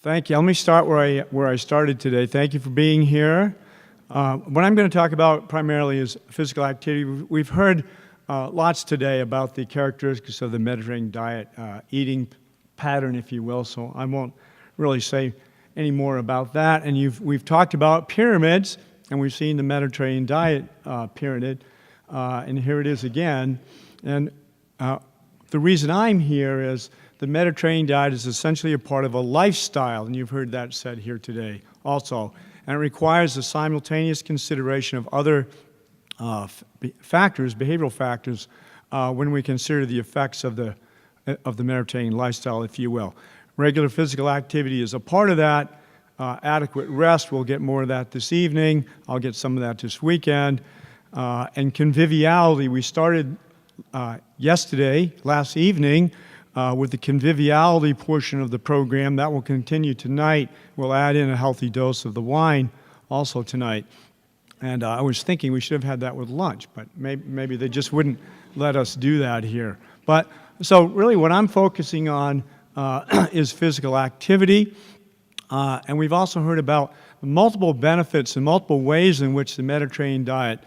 Thank you. Let me start where I started today. Thank you for being here. What I'm going to talk about primarily is physical activity. We've heard lots today about the characteristics of the Mediterranean diet, eating pattern, if you will, so I won't really say any more about that. And we've talked about pyramids, and we've seen the Mediterranean diet pyramid, and here it is again. And the reason I'm here is the Mediterranean diet is essentially a part of a lifestyle, and you've heard that said here today also. And it requires the simultaneous consideration of other factors, behavioral factors, when we consider the effects of the Mediterranean lifestyle, if you will. Regular physical activity is a part of that. Adequate rest, we'll get more of that this evening. I'll get some of that this weekend. And conviviality, we started last evening, with the conviviality portion of the program. That will continue tonight. We'll add in a healthy dose of the wine also tonight. And I was thinking we should have had that with lunch, but maybe they just wouldn't let us do that here. But so really what I'm focusing on is physical activity. And we've also heard about multiple benefits and multiple ways in which the Mediterranean diet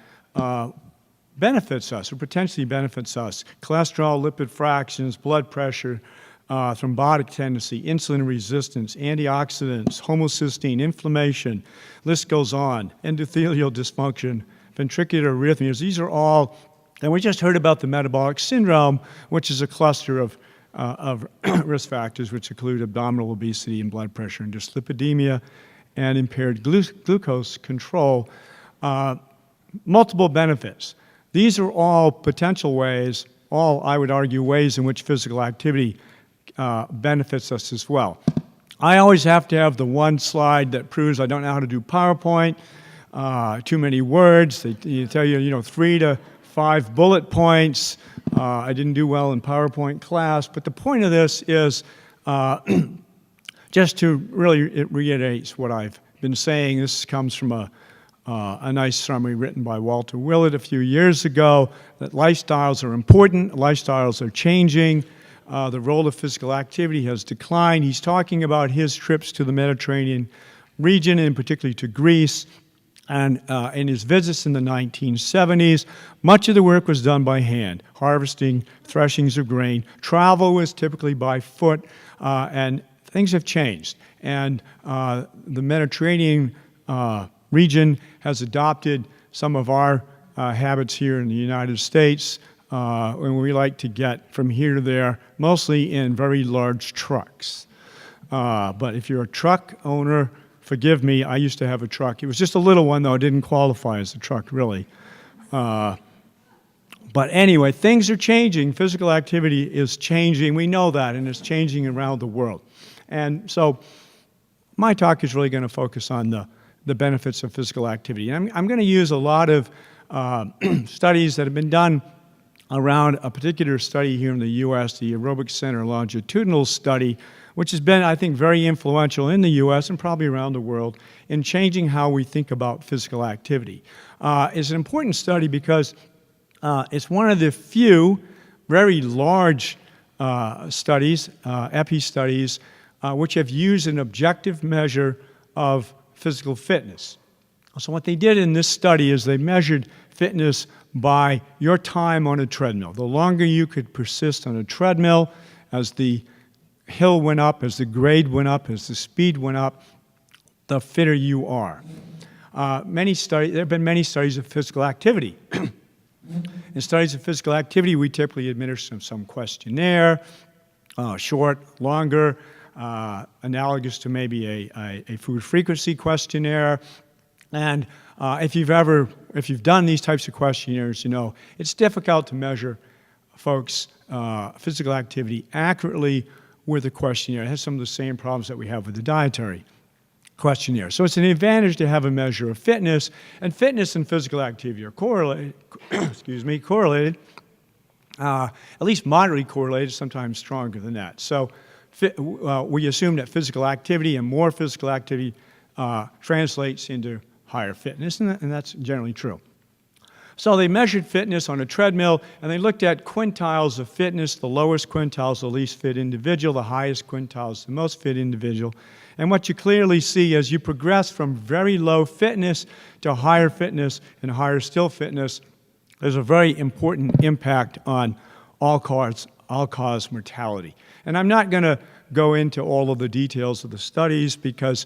benefits us, or potentially benefits us. Cholesterol, lipid fractions, blood pressure, thrombotic tendency, insulin resistance, antioxidants, homocysteine, inflammation, list goes on, endothelial dysfunction, ventricular arrhythmias. These are all, and we just heard about the metabolic syndrome, which is a cluster of risk factors, which include abdominal obesity and blood pressure and dyslipidemia and impaired glucose control. Multiple benefits. These are all potential ways, all, I would argue, ways in which physical activity benefits us as well. I always have to have the one slide that proves I don't know how to do PowerPoint, too many words. They tell you, 3 to 5 bullet points. I didn't do well in PowerPoint class, but the point of this is just to really, it reiterates what I've been saying. This comes from a nice summary written by Walter Willett a few years ago, that lifestyles are important, lifestyles are changing, the role of physical activity has declined. He's talking about his trips to the Mediterranean region, and particularly to Greece, and in his visits in the 1970s, much of the work was done by hand, harvesting, threshings of grain. Travel was typically by foot, and things have changed. And the Mediterranean region has adopted some of our habits here in the United States, and we like to get from here to there, mostly in very large trucks. But if you're a truck owner, forgive me, I used to have a truck. It was just a little one, though. It didn't qualify as a truck, really. But anyway, things are changing. Physical activity is changing. We know that, and it's changing around the world. And so my talk is really going to focus on the benefits of physical activity. And I'm going to use a lot of studies that have been done around a particular study here in the U.S., the Aerobic Center longitudinal study, which has been, I think, very influential in the U.S. and probably around the world in changing how we think about physical activity. It's an important study because it's one of the few very large studies, epi studies, which have used an objective measure of physical fitness. So what they did in this study is they measured fitness by your time on a treadmill. The longer you could persist on a treadmill, as the hill went up, as the grade went up, as the speed went up, the fitter you are. There have been many studies of physical activity. In studies of physical activity, we typically administer some questionnaire, short, longer, analogous to maybe a food frequency questionnaire. And if you've done these types of questionnaires, it's difficult to measure folks' physical activity accurately with a questionnaire. It has some of the same problems that we have with the dietary questionnaire. So it's an advantage to have a measure of fitness, and fitness and physical activity are correlated, correlated, at least moderately correlated, sometimes stronger than that. So we assume that physical activity and more physical activity translates into higher fitness, and that's generally true. So they measured fitness on a treadmill, and they looked at quintiles of fitness. The lowest quintile is the least fit individual, the highest quintile is the most fit individual. And what you clearly see as you progress from very low fitness to higher fitness and higher still fitness, there's a very important impact on all-cause mortality. And I'm not going to go into all of the details of the studies because,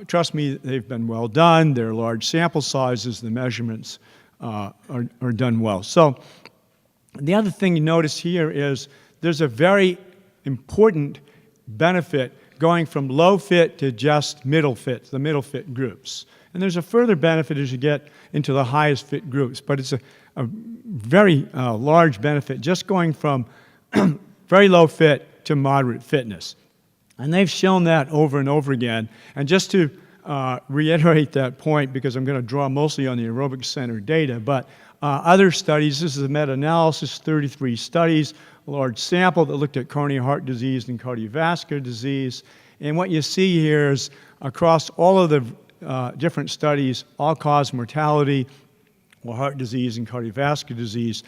trust me, they've been well done. They're large sample sizes. The measurements are done well. So the other thing you notice here is there's a very important benefit going from low fit to just middle fit, the middle fit groups. And there's a further benefit as you get into the highest fit groups, but it's a very large benefit just going from very low fit to moderate fitness. And they've shown that over and over again. And just to reiterate that point, because I'm going to draw mostly on the aerobic center data, but other studies, this is a meta-analysis, 33 studies, a large sample that looked at coronary heart disease and cardiovascular disease. And what you see here is across all of the different studies, all-cause mortality, or heart disease and cardiovascular disease,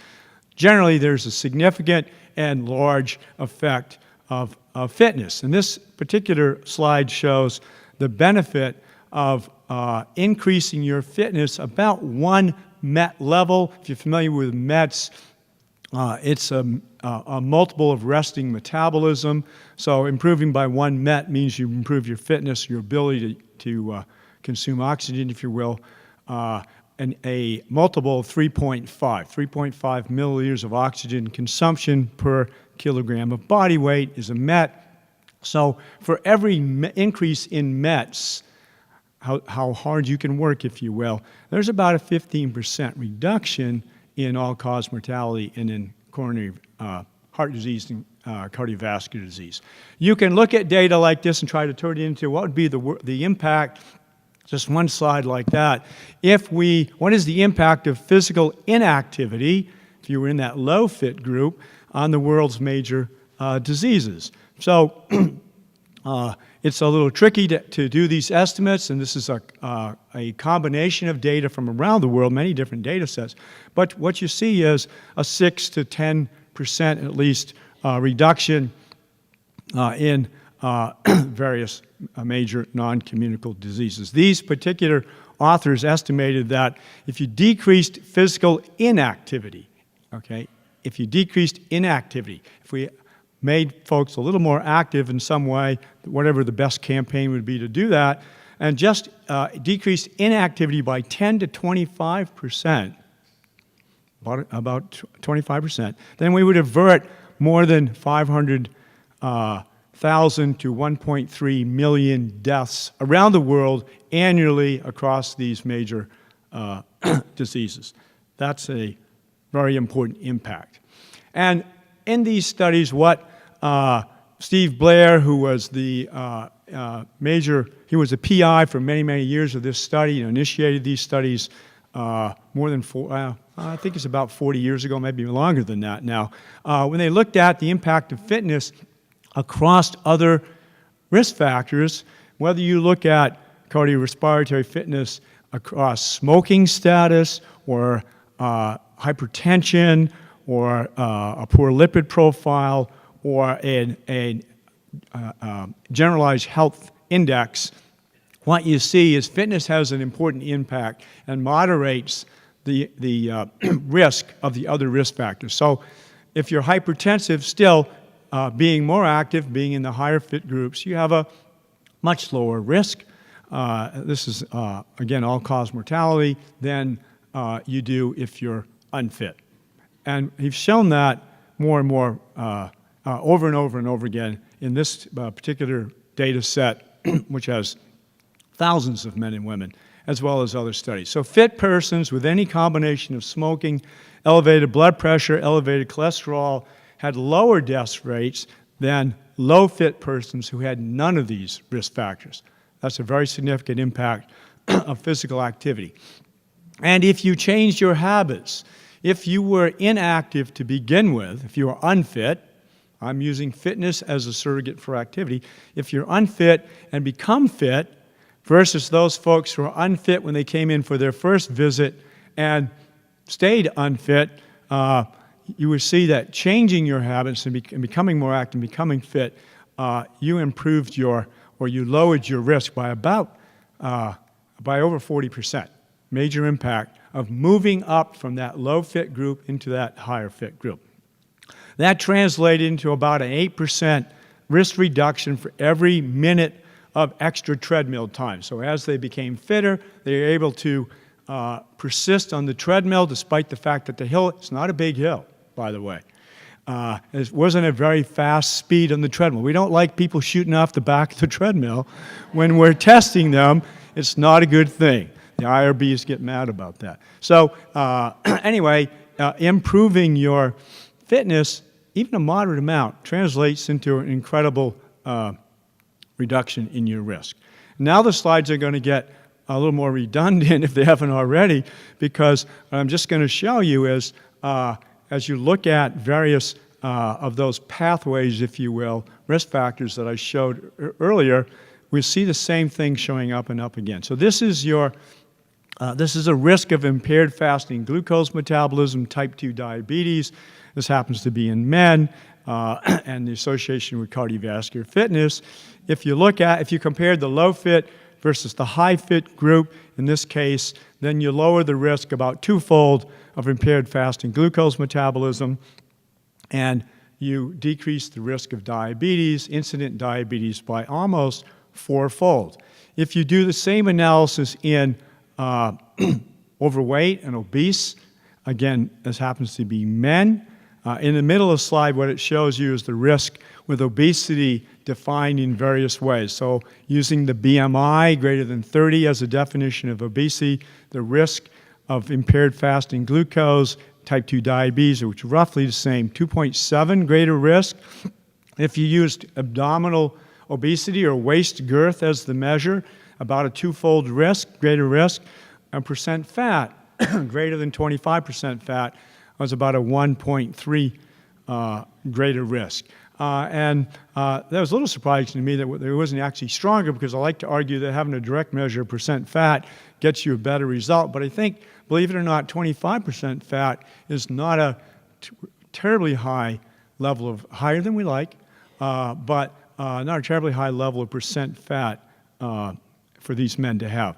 generally there's a significant and large effect of fitness. And this particular slide shows the benefit of increasing your fitness about 1 MET level. If you're familiar with METs, it's a multiple of resting metabolism. So improving by 1 MET means you improve your fitness, your ability to consume oxygen, if you will, and a multiple of 3.5 milliliters of oxygen consumption per kilogram of body weight is a MET. So for every increase in METs, how hard you can work, if you will, there's about a 15% reduction in all-cause mortality and in coronary heart disease and cardiovascular disease. You can look at data like this and try to turn it into what would be the impact, just one slide like that. What is the impact of physical inactivity, if you were in that low fit group, on the world's major diseases? So it's a little tricky to do these estimates, and this is a combination of data from around the world, many different data sets. But what you see is a 6 to 10% at least reduction in various major non-communicable diseases. These particular authors estimated that if you decreased physical inactivity, okay, if we made folks a little more active in some way, whatever the best campaign would be to do that, and just decreased inactivity by 10 to 25%, about 25%, then we would avert more than 500,000 to 1.3 million deaths around the world annually across these major diseases. That's a very important impact. And in these studies, what Steve Blair, who was he was a PI for many, many years of this study, initiated these studies more than I think it's about 40 years ago, maybe longer than that now, when they looked at the impact of fitness across other risk factors, whether you look at cardiorespiratory fitness across smoking status or hypertension or a poor lipid profile or a generalized health index, what you see is fitness has an important impact and moderates the risk of the other risk factors. So if you're hypertensive, still being more active, being in the higher fit groups, you have a much lower risk. This is, again, all-cause mortality than you do if you're unfit. And he's shown that more and more over and over and over again in this particular data set, which has thousands of men and women, as well as other studies. So fit persons with any combination of smoking, elevated blood pressure, elevated cholesterol, had lower death rates than low-fit persons who had none of these risk factors. That's a very significant impact of physical activity. And if you changed your habits, if you were inactive to begin with, if you were unfit, I'm using fitness as a surrogate for activity, if you're unfit and become fit versus those folks who are unfit when they came in for their first visit and stayed unfit, you would see that changing your habits and becoming more active, becoming fit, you improved your or you lowered your risk by by over 40%. Major impact of moving up from that low fit group into that higher fit group. That translated into about an 8% risk reduction for every minute of extra treadmill time. So as they became fitter, they were able to persist on the treadmill despite the fact that the hill, it's not a big hill, by the way. It wasn't a very fast speed on the treadmill. We don't like people shooting off the back of the treadmill. When we're testing them, it's not a good thing. The IRBs get mad about that. So anyway, improving your fitness, even a moderate amount, translates into an incredible reduction in your risk. Now the slides are going to get a little more redundant if they haven't already, because what I'm just going to show you is as you look at various of those pathways, if you will, risk factors that I showed earlier, we see the same thing showing up and up again. So this is your this is a risk of impaired fasting glucose metabolism, type 2 diabetes. This happens to be in men, and the association with cardiovascular fitness. If you compared the low fit versus the high fit group, in this case, then you lower the risk about twofold of impaired fasting glucose metabolism, and you decrease the risk of diabetes, incident diabetes, by almost fourfold. If you do the same analysis in overweight and obese, again, this happens to be men. In the middle of the slide, what it shows you is the risk with obesity defined in various ways. So using the BMI greater than 30 as a definition of obesity, the risk of impaired fasting glucose, type 2 diabetes, which is roughly the same, 2.7 greater risk. If you used abdominal obesity or waist girth as the measure, about a twofold risk, greater risk, and percent fat, greater than 25% fat, was about a 1.3 greater risk. And that was a little surprising to me that it wasn't actually stronger, because I like to argue that having a direct measure of percent fat gets you a better result. But I think, believe it or not, 25% fat is not a terribly high level of, higher than we like, but not a terribly high level of percent fat for these men to have.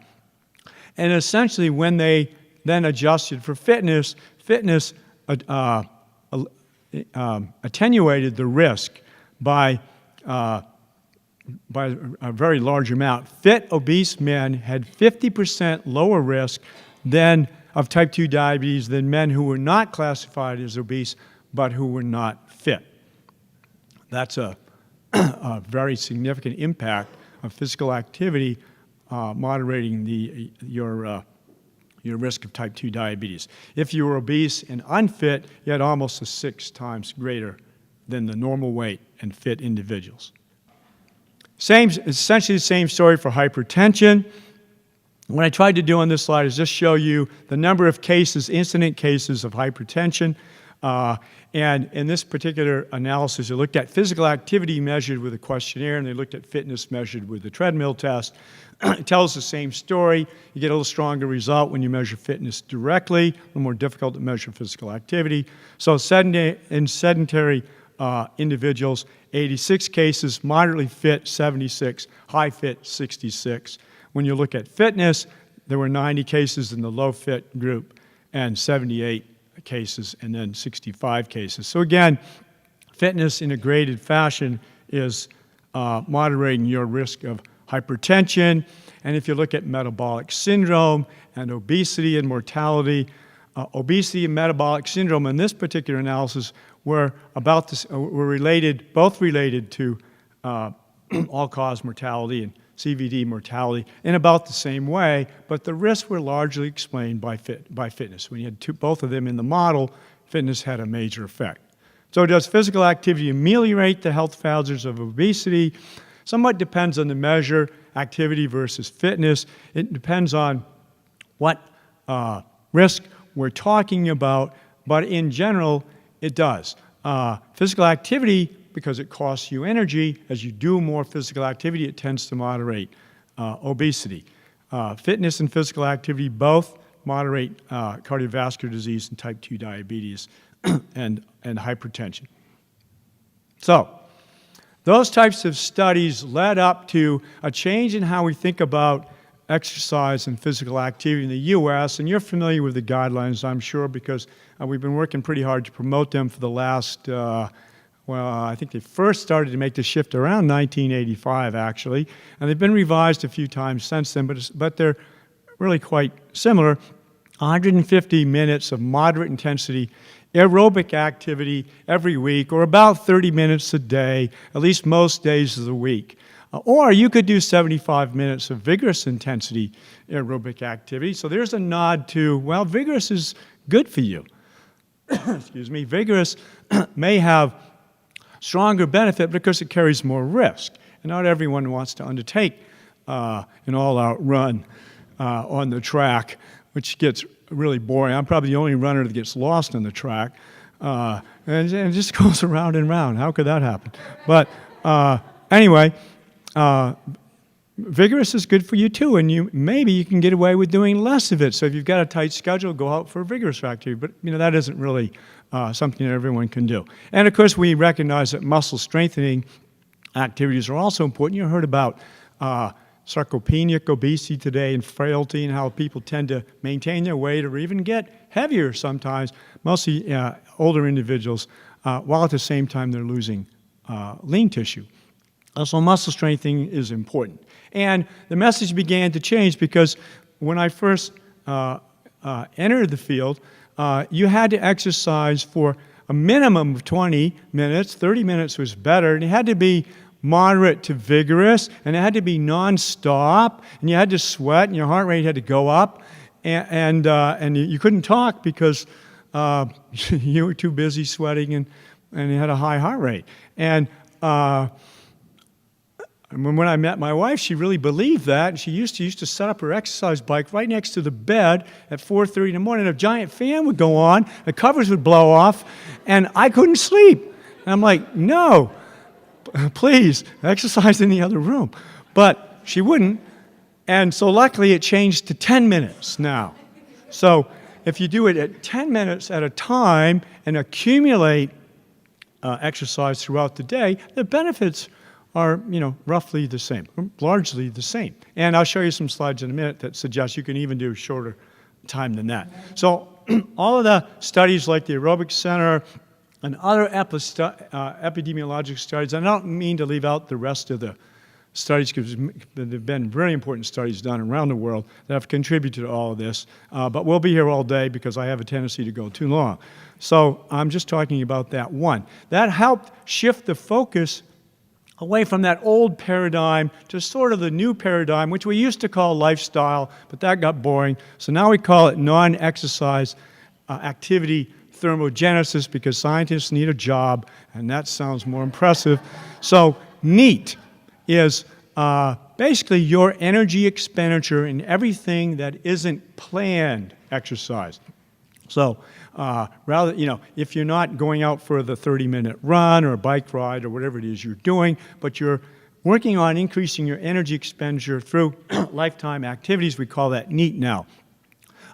And essentially, when they then adjusted for fitness attenuated the risk by a very large amount. Fit, obese men had 50% lower risk of type 2 diabetes than men who were not classified as obese but who were not fit. That's a very significant impact of physical activity moderating your risk of type 2 diabetes. If you were obese and unfit, you had almost a 6 times greater than the normal weight and fit individuals. Essentially the same story for hypertension. What I tried to do on this slide is just show you the number of cases, incident cases of hypertension. And in this particular analysis, they looked at physical activity measured with a questionnaire, and they looked at fitness measured with the treadmill test. It tells the same story. You get a little stronger result when you measure fitness directly, a little more difficult to measure physical activity. So in sedentary individuals, 86 cases, moderately fit, 76, high fit, 66. When you look at fitness, there were 90 cases in the low fit group and 78 cases, and then 65 cases. So again, fitness in a graded fashion is moderating your risk of hypertension. And if you look at metabolic syndrome and obesity and mortality, obesity and metabolic syndrome in this particular analysis were both related to all-cause mortality and CVD mortality in about the same way, but the risks were largely explained by fitness. When you had both of them in the model, fitness had a major effect. So does physical activity ameliorate the health hazards of obesity? Somewhat depends on the measure, activity versus fitness. It depends on what risk we're talking about, but in general, it does. Physical activity, because it costs you energy, as you do more physical activity, it tends to moderate obesity. Fitness and physical activity both moderate cardiovascular disease and type 2 diabetes and hypertension. So, Those types of studies led up to a change in how we think about exercise and physical activity in the U.S., and you're familiar with the guidelines, I'm sure, because we've been working pretty hard to promote them for the last, I think they first started to make the shift around 1985, actually, and they've been revised a few times since then, but they're really quite similar. 150 minutes of moderate intensity aerobic activity every week, or about 30 minutes a day, at least most days of the week. Or you could do 75 minutes of vigorous intensity aerobic activity. So there's a nod to, well, vigorous is good for you. Excuse me. Vigorous may have stronger benefit because it carries more risk. And not everyone wants to undertake an all-out run on the track, which gets really boring. I'm probably the only runner that gets lost on the track. And it just goes around and round. How could that happen? But anyway, vigorous is good for you too, and maybe you can get away with doing less of it. So if you've got a tight schedule, go out for a vigorous activity. But that isn't really something that everyone can do. And of course, we recognize that muscle strengthening activities are also important. You heard about sarcopenic obesity today and frailty and how people tend to maintain their weight or even get heavier sometimes, mostly older individuals, while at the same time they're losing lean tissue. So muscle strengthening is important. And the message began to change because when I first entered the field, you had to exercise for a minimum of 20 minutes. 30 minutes was better, and it had to be moderate to vigorous, and it had to be nonstop, and you had to sweat, and your heart rate had to go up, and you couldn't talk because you were too busy sweating, and you had a high heart rate. And when I met my wife, she really believed that, and she used to set up her exercise bike right next to the bed at 4:30 in the morning. A giant fan would go on, the covers would blow off, and I couldn't sleep. And I'm like, no, please, exercise in the other room. But she wouldn't, and so luckily it changed to 10 minutes now. So if you do it at 10 minutes at a time and accumulate exercise throughout the day, the benefits are, roughly the same, largely the same. And I'll show you some slides in a minute that suggest you can even do a shorter time than that. So all of the studies like the Aerobic Center and other epidemiologic studies, and I don't mean to leave out the rest of the studies because there have been very important studies done around the world that have contributed to all of this, but we'll be here all day because I have a tendency to go too long. So I'm just talking about that one. That helped shift the focus away from that old paradigm to sort of the new paradigm, which we used to call lifestyle, but that got boring. So now we call it non-exercise activity thermogenesis because scientists need a job, and that sounds more impressive. So NEAT is basically your energy expenditure in everything that isn't planned exercise. So rather, if you're not going out for the 30-minute run or a bike ride or whatever it is you're doing, but you're working on increasing your energy expenditure through lifetime activities, we call that NEAT now.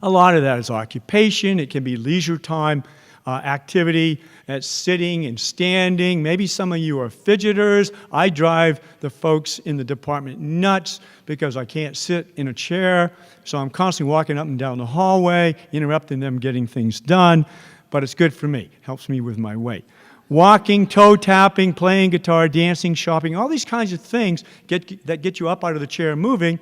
A lot of that is occupation. It can be leisure time activity. It's sitting and standing. Maybe some of you are fidgeters. I drive the folks in the department nuts because I can't sit in a chair. So I'm constantly walking up and down the hallway, interrupting them getting things done. But it's good for me. Helps me with my weight. Walking, toe tapping, playing guitar, dancing, shopping, all these kinds of things that get you up out of the chair and moving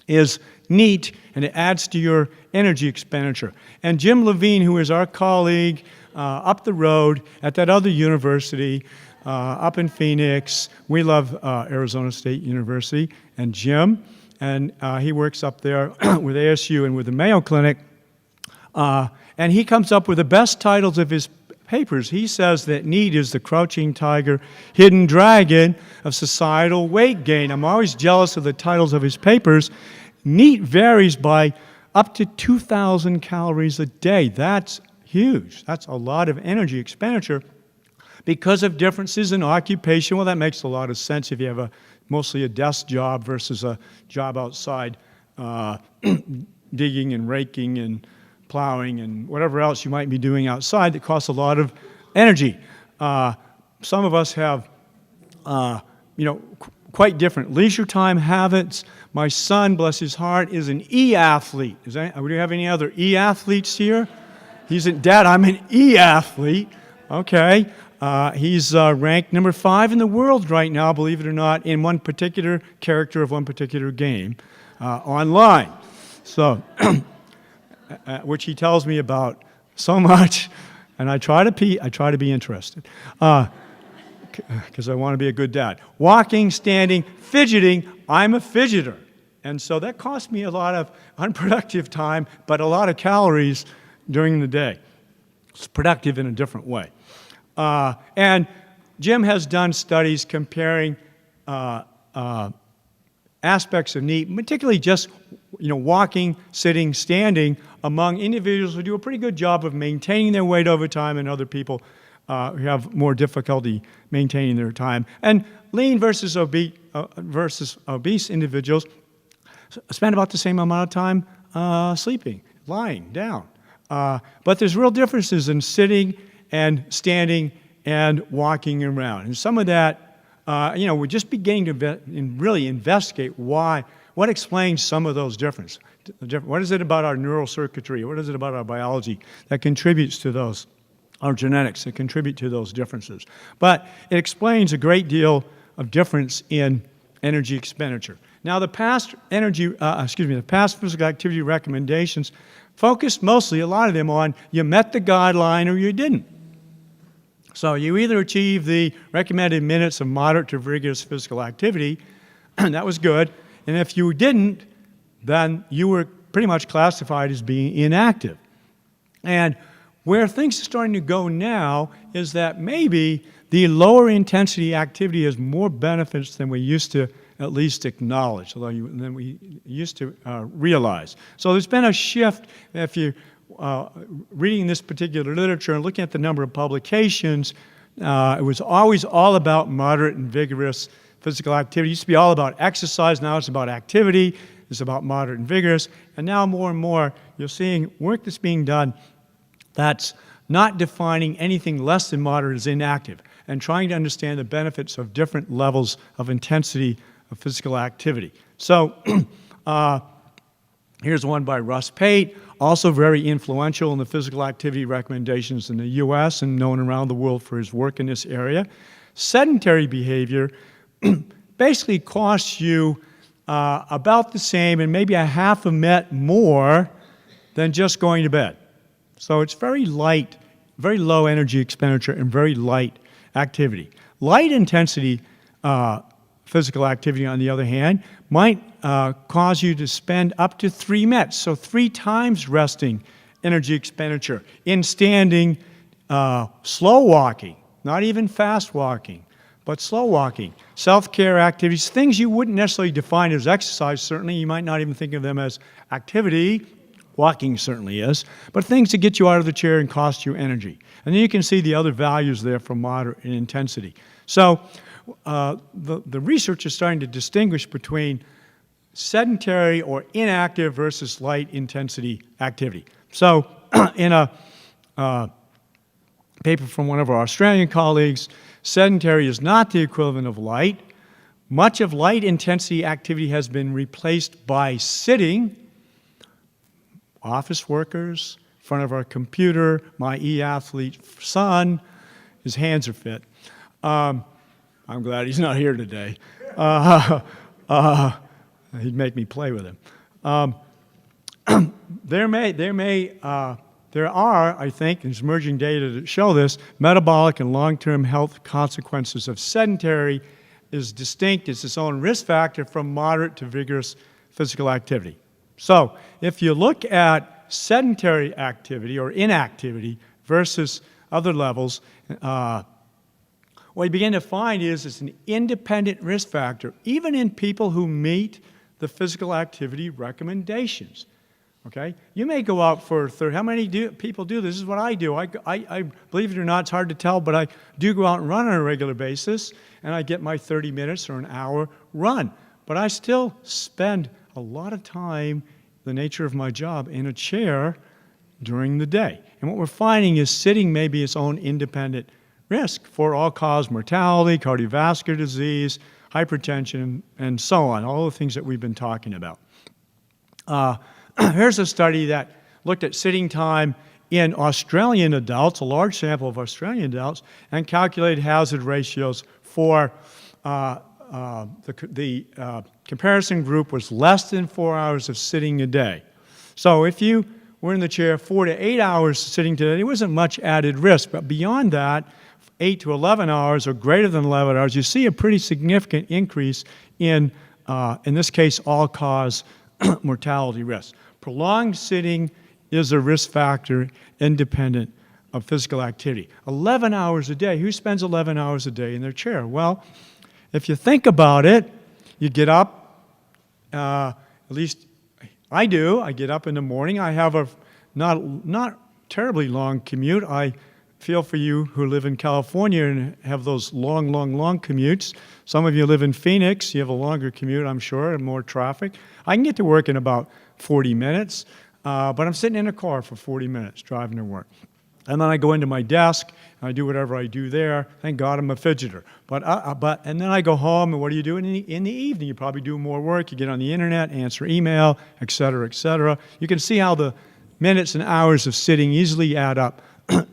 is NEAT, and it adds to your energy expenditure. And Jim Levine, who is our colleague up the road at that other university up in Phoenix, we love Arizona State University, and Jim, and he works up there with ASU and with the Mayo Clinic, and he comes up with the best titles of his papers. He says that NEAT is the crouching tiger, hidden dragon of societal weight gain. I'm always jealous of the titles of his papers. NEAT varies by up to 2,000 calories a day. That's huge. That's a lot of energy expenditure because of differences in occupation. Well, that makes a lot of sense if you have mostly a desk job versus a job outside digging and raking and plowing and whatever else you might be doing outside that costs a lot of energy. Some of us have quite different. Leisure time habits. My son, bless his heart, is an E-athlete. Do we have any other E-athletes here? Dad, I'm an E-athlete. Okay. He's ranked number 5 in the world right now, believe it or not, in one particular character of one particular game online. So, which he tells me about so much, and I try to be interested. Because I want to be a good dad. Walking, standing, fidgeting. I'm a fidgeter. And so that costs me a lot of unproductive time, but a lot of calories during the day. It's productive in a different way. And Jim has done studies comparing aspects of NEAT, particularly just walking, sitting, standing, among individuals who do a pretty good job of maintaining their weight over time and other people who have more difficulty maintaining their time. And lean versus obese individuals spend about the same amount of time sleeping, lying down. But there's real differences in sitting and standing and walking around. And some of that, we're just beginning to really investigate what explains some of those differences. What is it about our neural circuitry? What is it about our biology that contributes to those? Our genetics that contribute to those differences. But it explains a great deal of difference in energy expenditure. Now, the past physical activity recommendations focused mostly, a lot of them, on you met the guideline or you didn't. So you either achieved the recommended minutes of moderate to vigorous physical activity, and that was good, and if you didn't, then you were pretty much classified as being inactive. And where things are starting to go now is that maybe the lower intensity activity has more benefits than we used to at least acknowledge, than we used to realize. So there's been a shift. If you're reading this particular literature and looking at the number of publications, it was always all about moderate and vigorous physical activity. It used to be all about exercise. Now it's about activity. It's about moderate and vigorous. And now more and more you're seeing work that's being done that's not defining anything less than moderate as inactive and trying to understand the benefits of different levels of intensity of physical activity. So here's one by Russ Pate, also very influential in the physical activity recommendations in the U.S. and known around the world for his work in this area. Sedentary behavior basically costs you about the same and maybe a half a minute more than just going to bed. So it's very light, very low energy expenditure and very light activity. Light intensity physical activity, on the other hand, might cause you to spend up to 3 minutes, so 3 times resting energy expenditure in standing, slow walking, not even fast walking, but slow walking. Self-care activities, things you wouldn't necessarily define as exercise, certainly. You might not even think of them as activity. Walking certainly is, but things that get you out of the chair and cost you energy. And then you can see the other values there for moderate and intensity. So the research is starting to distinguish between sedentary or inactive versus light intensity activity. So in a paper from one of our Australian colleagues, sedentary is not the equivalent of light. Much of light intensity activity has been replaced by sitting. Office workers, in front of our computer, my E-athlete son, his hands are fit. I'm glad he's not here today. He'd make me play with him. There are, I think, there's emerging data that show this, metabolic and long-term health consequences of sedentary is distinct. It's its own risk factor from moderate to vigorous physical activity. So if you look at sedentary activity or inactivity versus other levels, what you begin to find is it's an independent risk factor, even in people who meet the physical activity recommendations. Okay? You may go out for how many people do this? This is what I do. I believe it or not, it's hard to tell, but I do go out and run on a regular basis, and I get my 30 minutes or an hour run. But I still spend a lot of time, the nature of my job, in a chair during the day. And what we're finding is sitting may be its own independent risk for all-cause mortality, cardiovascular disease, hypertension, and so on, all the things that we've been talking about. Here's a study that looked at sitting time in Australian adults, a large sample of Australian adults, and calculated hazard ratios for the comparison group was less than 4 hours of sitting a day. So if you were in the chair 4 to 8 hours sitting today, there wasn't much added risk. But beyond that, 8 to 11 hours or greater than 11 hours, you see a pretty significant increase in this case, all-cause mortality risk. Prolonged sitting is a risk factor independent of physical activity. 11 hours a day. Who spends 11 hours a day in their chair? Well, if you think about it, you get up, at least I do. I get up in the morning. I have a not terribly long commute. I feel for you who live in California and have those long commutes. Some of you live in Phoenix. You have a longer commute, I'm sure, and more traffic. I can get to work in about 40 minutes, but I'm sitting in a car for 40 minutes driving to work. And then I go into my desk, and I do whatever I do there. Thank God I'm a fidgeter. And then I go home, and what do you do in the evening? You probably do more work. You get on the internet, answer email, et cetera, et cetera. You can see how the minutes and hours of sitting easily add up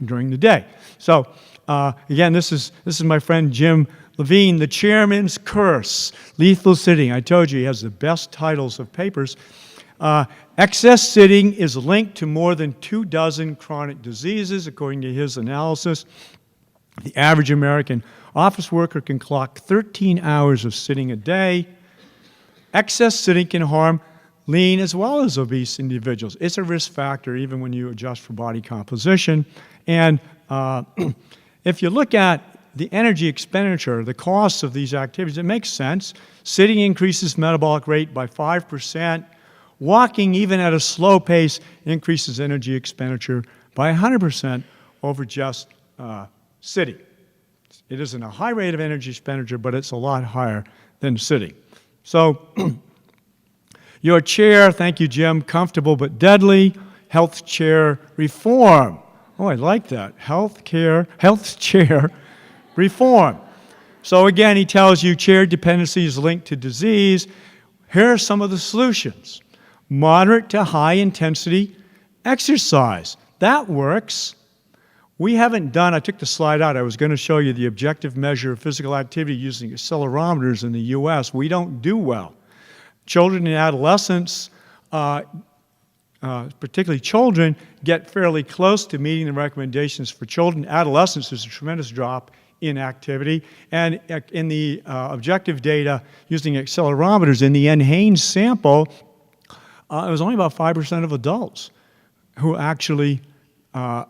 during the day. So again, this is my friend Jim Levine, The Chairman's Curse, Lethal Sitting. I told you he has the best titles of papers. Excess sitting is linked to more than 24 chronic diseases, according to his analysis. The average American office worker can clock 13 hours of sitting a day. Excess sitting can harm lean as well as obese individuals. It's a risk factor even when you adjust for body composition. And if you look at the energy expenditure, the costs of these activities, it makes sense. Sitting increases metabolic rate by 5%. Walking, even at a slow pace, increases energy expenditure by 100% over just sitting. It isn't a high rate of energy expenditure, but it's a lot higher than sitting. So your chair, thank you, Jim, comfortable but deadly. Health chair reform. Oh, I like that. Health chair reform. So again, he tells you chair dependency is linked to disease. Here are some of the solutions. Moderate to high intensity exercise. That works. We haven't done, I took the slide out, I was going to show you the objective measure of physical activity using accelerometers in the US. We don't do well. Children and adolescents, particularly children, get fairly close to meeting the recommendations for children. Adolescents, there's a tremendous drop in activity. And in the objective data using accelerometers, in the NHANES sample, it was only about 5% of adults who actually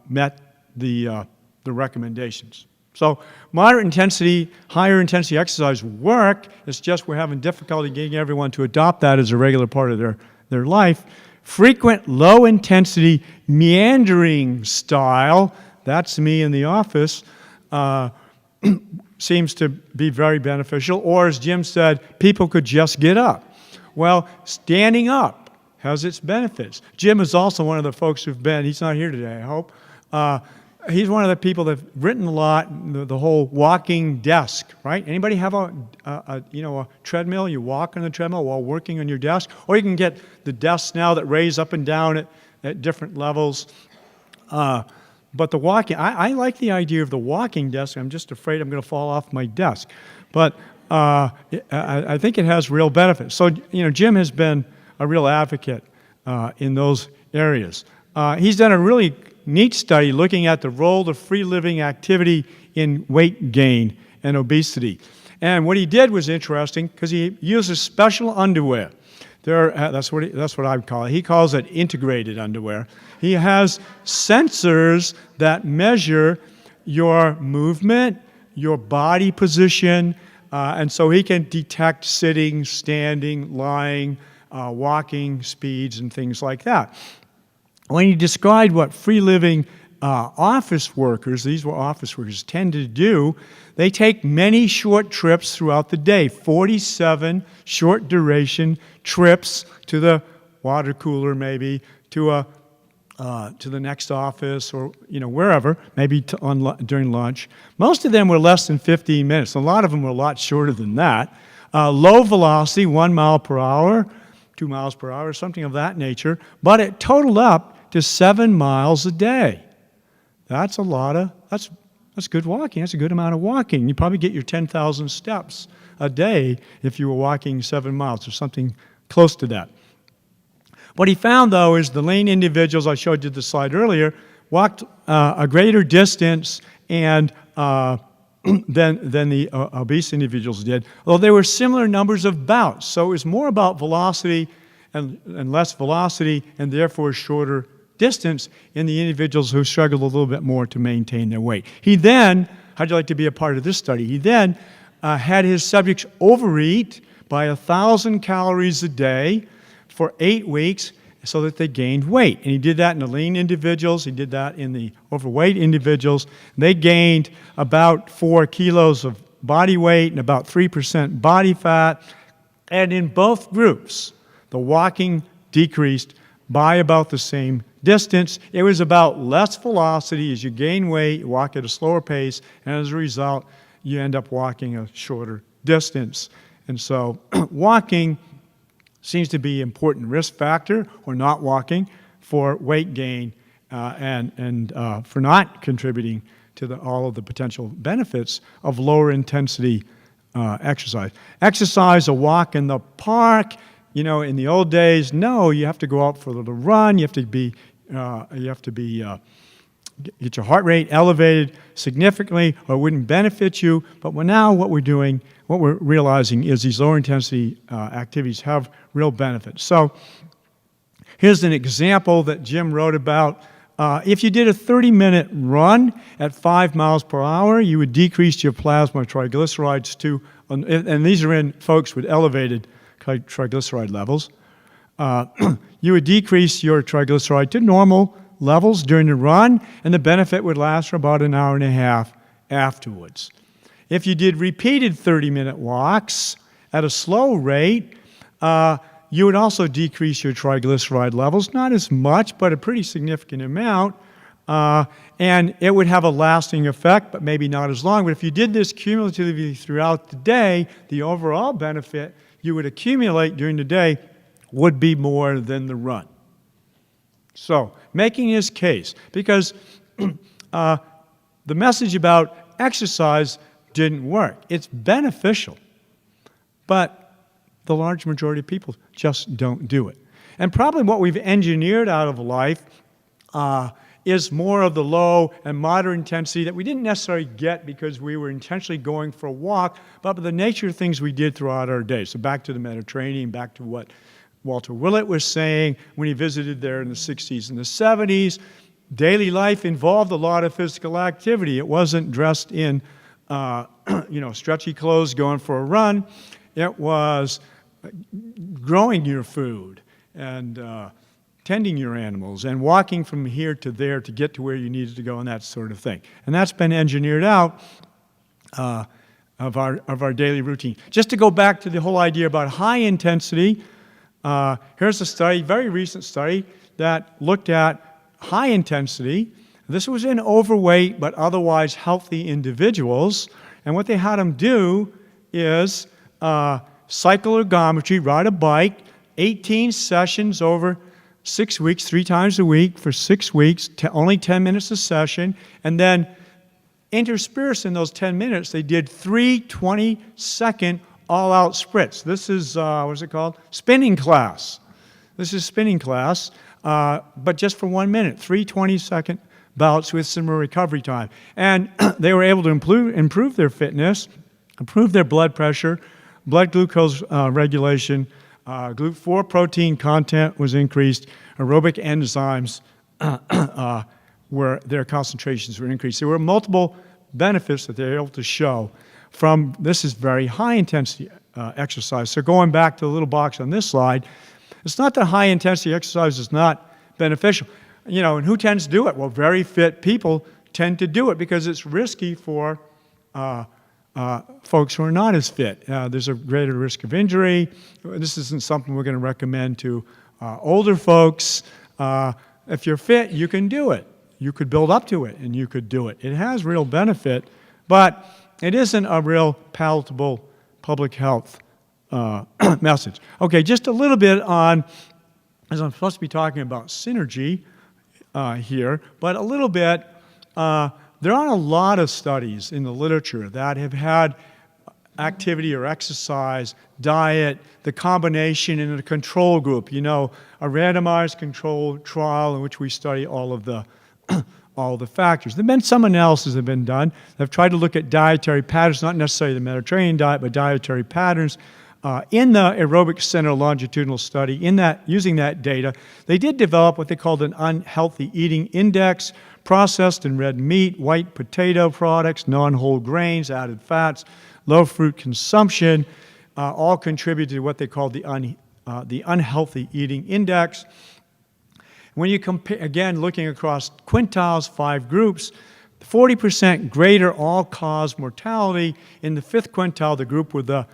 met the recommendations. So moderate intensity, higher intensity exercise work. It's just we're having difficulty getting everyone to adopt that as a regular part of their life. Frequent low intensity meandering style, that's me in the office, seems to be very beneficial. Or as Jim said, people could just get up. Well, standing up has its benefits. Jim is also one of the folks who've been, he's not here today, I hope. He's one of the people that have written a lot, the whole walking desk, right? Anybody have a treadmill? You walk on the treadmill while working on your desk? Or you can get the desks now that raise up and down at different levels. But the walking, I like the idea of the walking desk. I'm just afraid I'm going to fall off my desk. But I think it has real benefits. So, Jim has been a real advocate in those areas. He's done a really neat study looking at the role of free living activity in weight gain and obesity. And what he did was interesting because he uses special underwear. That's what I would call it. He calls it integrated underwear. He has sensors that measure your movement, your body position, and so he can detect sitting, standing, lying, walking speeds and things like that. When he described what free living office workers, these were office workers, tend to do, they take many short trips throughout the day, 47 short duration trips to the water cooler maybe, to a to the next office or wherever, maybe during lunch. Most of them were less than 15 minutes. A lot of them were a lot shorter than that. Low velocity, 1 mile per hour, 2 miles per hour, something of that nature, but it totaled up to 7 miles a day. That's good walking. That's a good amount of walking. You probably get your 10,000 steps a day if you were walking 7 miles or something close to that. What he found, though, is the lean individuals, I showed you the slide earlier, walked a greater distance than the obese individuals did, although there were similar numbers of bouts. So it was more about velocity and less velocity, and therefore shorter distance in the individuals who struggled a little bit more to maintain their weight. He then, how'd you like to be a part of this study? He then had his subjects overeat by 1,000 calories a day for 8 weeks so that they gained weight. And he did that in the lean individuals. He did that in the overweight individuals. They gained about 4 kilos of body weight and about 3% body fat. And in both groups, the walking decreased by about the same distance. It was about less velocity. As you gain weight, you walk at a slower pace, and as a result, you end up walking a shorter distance. And so walking seems to be an important risk factor, or not walking, for weight gain and for not contributing to all of the potential benefits of lower intensity exercise. Exercise, a walk in the park, in the old days, no, you have to go out for a little run, you have to get your heart rate elevated significantly, or it wouldn't benefit you. But now what we're realizing is these lower intensity activities have real benefits. So here's an example that Jim wrote about. If you did a 30-minute run at 5 miles per hour, you would decrease your plasma triglycerides to, and these are in folks with elevated triglyceride levels. You would decrease your triglyceride to normal levels during the run, and the benefit would last for about an hour and a half afterwards. If you did repeated 30-minute walks at a slow rate, you would also decrease your triglyceride levels, not as much, but a pretty significant amount, and it would have a lasting effect, but maybe not as long. But if you did this cumulatively throughout the day, the overall benefit you would accumulate during the day would be more than the run. So, making his case, because the message about exercise didn't work. It's beneficial, but the large majority of people just don't do it. And probably what we've engineered out of life is more of the low and moderate intensity that we didn't necessarily get because we were intentionally going for a walk, but the nature of things we did throughout our day. So back to the Mediterranean, back to what Walter Willett was saying when he visited there in the 60s and the 70s. Daily life involved a lot of physical activity. It wasn't dressed in stretchy clothes going for a run. It was growing your food and tending your animals and walking from here to there to get to where you needed to go and that sort of thing. And that's been engineered out of our daily routine. Just to go back to the whole idea about high intensity, here's a study, very recent study, that looked at high intensity. This was in overweight but otherwise healthy individuals. And what they had them do is cycle ergometry, ride a bike, 18 sessions over 6 weeks, 3 times a week for 6 weeks, only 10 minutes a session. And then interspersed in those 10 minutes, they did 3 20-second all-out sprints. This is, what's it called? Spinning class. This is spinning class, but just for 1 minute, 3 20-second bouts with some recovery time. And they were able to improve their fitness, improve their blood pressure, blood glucose regulation, GLUT4 protein content was increased, aerobic enzymes their concentrations were increased. There were multiple benefits that they were able to show from, this is very high intensity exercise. So going back to the little box on this slide, it's not that high intensity exercise is not beneficial. And who tends to do it? Well, very fit people tend to do it because it's risky for folks who are not as fit. There's a greater risk of injury. This isn't something we're going to recommend to older folks. if you're fit, you can do it. You could build up to it, and you could do it. It has real benefit, but it isn't a real palatable public health message. Okay, just a little bit on, as I'm supposed to be talking about synergy here, but a little bit, there aren't a lot of studies in the literature that have had activity or exercise, diet, the combination in a control group, you know, a randomized controlled trial in which we study all of the factors. There have been some analyses that have been done. They've tried to look at dietary patterns, not necessarily the Mediterranean diet, but dietary patterns. In the aerobic center longitudinal study, using that data, they did develop what they called an unhealthy eating index, processed and red meat, white potato products, non-whole grains, added fats, low fruit consumption, all contributed to what they called the unhealthy eating index. When you compare, again, looking across quintiles, 5 groups, 40% greater all-cause mortality in the 5th quintile, the group with the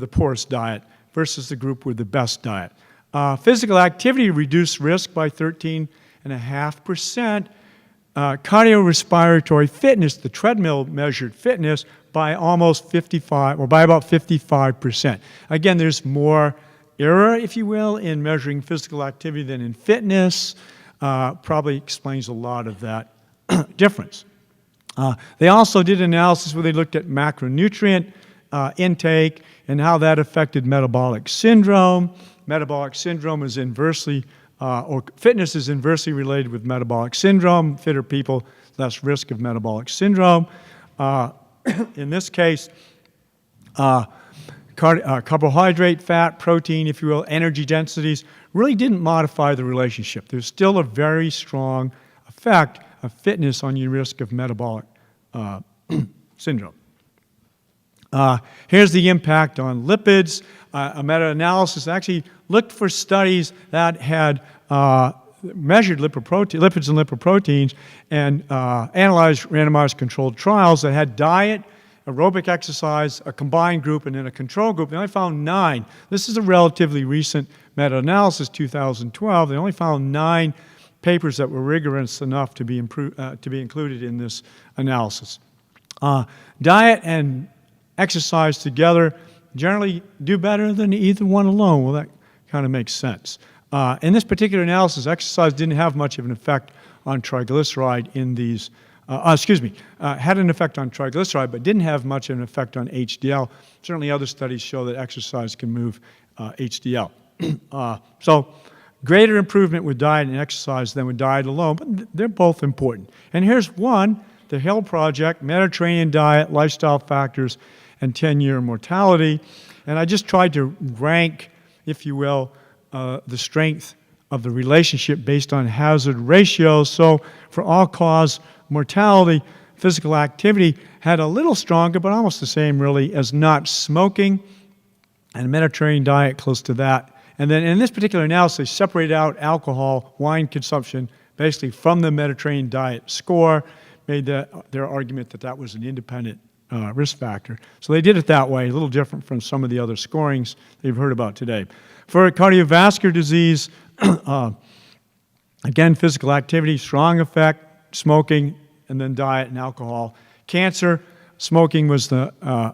poorest diet versus the group with the best diet. Physical activity reduced risk by 13.5%. Cardiorespiratory fitness, the treadmill measured fitness, by almost 55, or by about 55%. Again, there's more error, if you will, in measuring physical activity than in fitness. Probably explains a lot of that difference. They also did analysis where they looked at macronutrient intake and how that affected metabolic syndrome. Metabolic syndrome is inversely, or fitness is inversely related with metabolic syndrome. Fitter people, less risk of metabolic syndrome. In this case, carbohydrate, fat, protein, if you will, energy densities really didn't modify the relationship. There's still a very strong effect of fitness on your risk of metabolic syndrome. Here's the impact on lipids. A meta-analysis actually looked for studies that had measured lipids and lipoproteins and analyzed randomized controlled trials that had diet, aerobic exercise, a combined group, and then a control group. They only found 9. This is a relatively recent meta-analysis, 2012. They only found 9 papers that were rigorous enough to be included in this analysis. Diet and exercise together generally do better than either one alone. Well, that kind of makes sense. In this particular analysis, exercise didn't have much of an effect on triglyceride in these, had an effect on triglyceride, but didn't have much of an effect on HDL. Certainly other studies show that exercise can move HDL. So greater improvement with diet and exercise than with diet alone, but they're both important. And here's one, the Hill Project, Mediterranean diet, lifestyle factors, and 10-year mortality. And I just tried to rank, if you will, the strength of the relationship based on hazard ratios. So for all-cause mortality, physical activity had a little stronger, but almost the same really as not smoking, and a Mediterranean diet close to that. And then in this particular analysis, they separated out alcohol, wine consumption, basically from the Mediterranean diet score, made their argument that that was an independent risk factor. So they did it that way, a little different from some of the other scorings they've heard about today. For cardiovascular disease, again, physical activity, strong effect, smoking, and then diet and alcohol. Cancer, smoking was the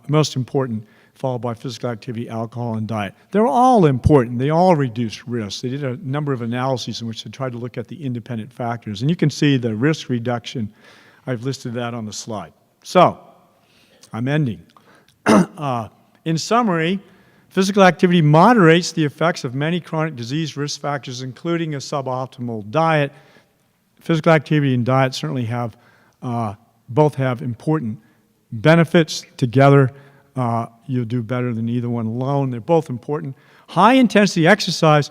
most important, followed by physical activity, alcohol, and diet. They're all important. They all reduce risk. They did a number of analyses in which they tried to look at the independent factors. And you can see the risk reduction. I've listed that on the slide. So, I'm ending. In summary, physical activity moderates the effects of many chronic disease risk factors, including a suboptimal diet. Physical activity and diet certainly have, both have important benefits together. You'll do better than either one alone. They're both important. High-intensity exercise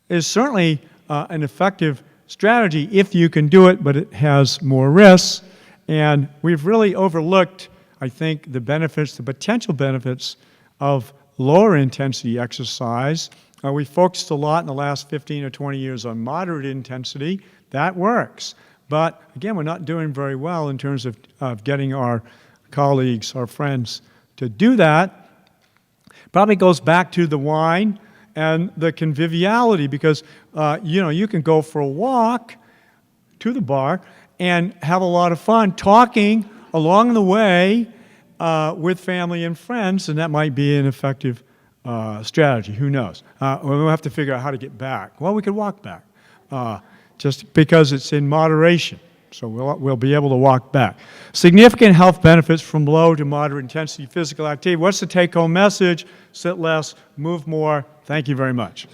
is certainly an effective strategy if you can do it, but it has more risks. And we've really overlooked, I think, the benefits, the potential benefits of lower intensity exercise. We focused a lot in the last 15 or 20 years on moderate intensity. That works. But again, we're not doing very well in terms of getting our colleagues, our friends, to do that. Probably goes back to the wine and the conviviality, because you can go for a walk to the bar and have a lot of fun talking along the way with family and friends, and that might be an effective strategy. Who knows? We'll have to figure out how to get back. Well, we could walk back, just because it's in moderation. So we'll be able to walk back. Significant health benefits from low to moderate intensity physical activity. What's the take-home message? Sit less, move more. Thank you very much.